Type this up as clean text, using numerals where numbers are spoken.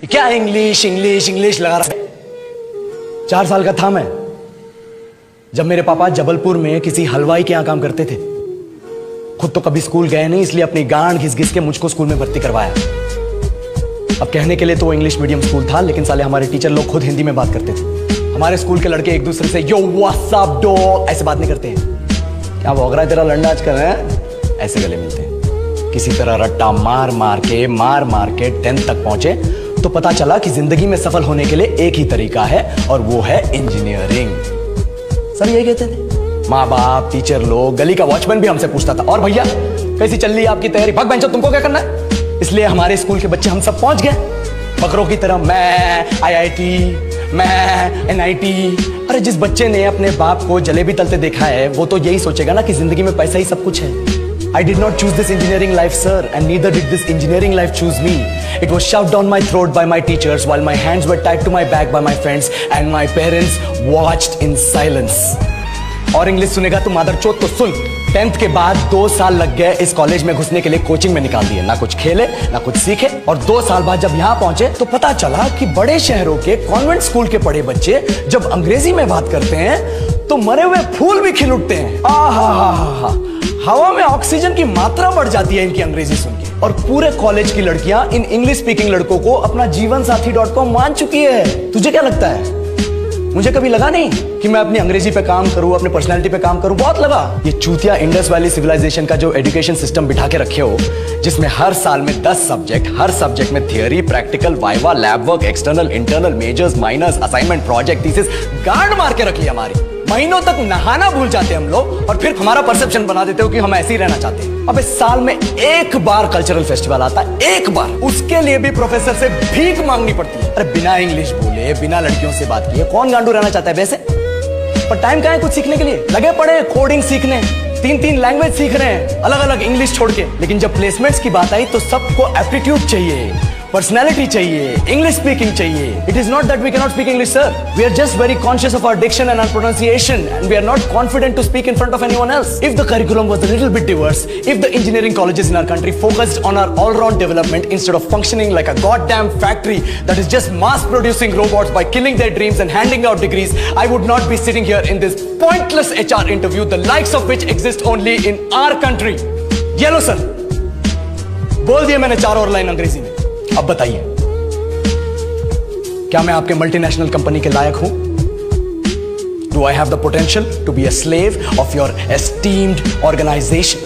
क्या English English English लगा रहा है। 4 साल का था मैं जब मेरे पापा जबलपुर में किसी हलवाई के यहां काम करते थे। खुद तो कभी स्कूल गए नहीं, इसलिए अपनी गांड घिस घिस के मुझको स्कूल में भर्ती करवाया। अब कहने के लिए तो वो इंग्लिश मीडियम स्कूल था, लेकिन साले हमारे टीचर लोग खुद हिंदी में बात करते थे। हमारे स्कूल के लड़के एक दूसरे से यो व्हाट्स अप डॉग ऐसे बात नहीं करते हैं। क्या भौंक रहा है तेरा लंडा आजकल है, ऐसे गले मिलते हैं। किसी तरह रट्टा मार मार के 10th तक पहुंचे तो पता चला कि जिंदगी में सफल होने के लिए एक ही तरीका है और वो है इंजीनियरिंग। सब यही कहते थे, माँ बाप, टीचर लोग, गली का वॉचमैन भी हमसे पूछता था, और भैया कैसी चल रही है आपकी तैयारी? भाग बेंचो, तुमको क्या करना है? इसलिए हमारे स्कूल के बच्चे हम सब पहुंच गए बकरों की तरह। मैं IIT, मैं NIT। अरे जिस बच्चे ने अपने बाप को जलेबी तलते देखा है वो तो यही सोचेगा ना कि जिंदगी में पैसा ही सब कुछ है। I did not choose this engineering life, sir, and neither did this engineering life choose me. It was shoved down my throat by my teachers while my hands were tied to my back by my friends and my parents watched in silence. और English सुनेगा तो मादरचोद तो सुन। 10th के बाद 2 साल लग गए इस कॉलेज में घुसने के लिए, कोचिंग में निकाल दिए। ना कुछ खेले ना कुछ सीखे, और 2 साल बाद जब यहाँ पहुंचे तो पता चला कि बड़े शहरों के कॉन्वेंट स्कूल के पढ़े बच्चे जब अंग्रेजी में बात करते हैं तो मरे हुए फूल भी खिल उठते हैं। आहा, हवा में ऑक्सीजन की मात्रा बढ़ जाती है इनकी अंग्रेजी सुन के। और पूरे कॉलेज की लड़कियां इन इंग्लिश स्पीकिंग लड़कों को अपना जीवन साथी.com मान चुकी है। तुझे क्या लगता है? मुझे कभी लगा नहीं कि मैं अपनी अंग्रेजी पे काम करूं, अपनी पर्सनालिटी पे काम करूं। बहुत लगा। ये चूतिया इंडस वैली सिविलाइजेशन का जो एजुकेशन सिस्टम बिठा के रखे हो, जिसमें हर साल में 10 सब्जेक्ट, हर सब्जेक्ट में theory, practical, viva, lab work, external, internal, majors, minors, assignment, project, thesis, गांड मार के रखी हमारी। महीनों तक नहाना भूल जाते हम लोग और फिर हमारा परसेप्शन बना देते हो कि हम ऐसे ही रहना चाहते हैं। अब इस साल में एक बार कल्चरल फेस्टिवल आता है, एक बार, उसके लिए भी प्रोफेसर से भीख मांगनी पड़ती है। अरे बिना इंग्लिश बोले, बिना लड़कियों से बात किए कौन गांडू रहना चाहता है वैसे? पर टाइम कहाँ है कुछ सीखने के लिए? लगे पड़े कोडिंग सीखने, 3 लैंग्वेज सीख रहे हैं अलग अलग इंग्लिश छोड़ के। लेकिन जब प्लेसमेंट्स की बात आई तो सबको एप्टीट्यूड चाहिए, पर्सनैलिटी चाहिए, इंग्लिश स्पीकिंग चाहिए। It is not that we cannot speak English, sir. We are just very conscious of our diction and our pronunciation, and we are not confident to speak in front of anyone else. If the curriculum was a little bit diverse, if the engineering colleges in our country focused on our all-round development instead of functioning like a goddamn factory that is just mass-producing robots by killing their dreams and handing out degrees, I would not be sitting here in this pointless HR interview, the likes of which exist only in our country. ये लो sir, बोल दिया मैंने 4 और line अंग्रेजी में। अब बताइए, क्या मैं आपके मल्टीनेशनल कंपनी के लायक हूं? Do I have the potential to be a slave of your esteemed organization?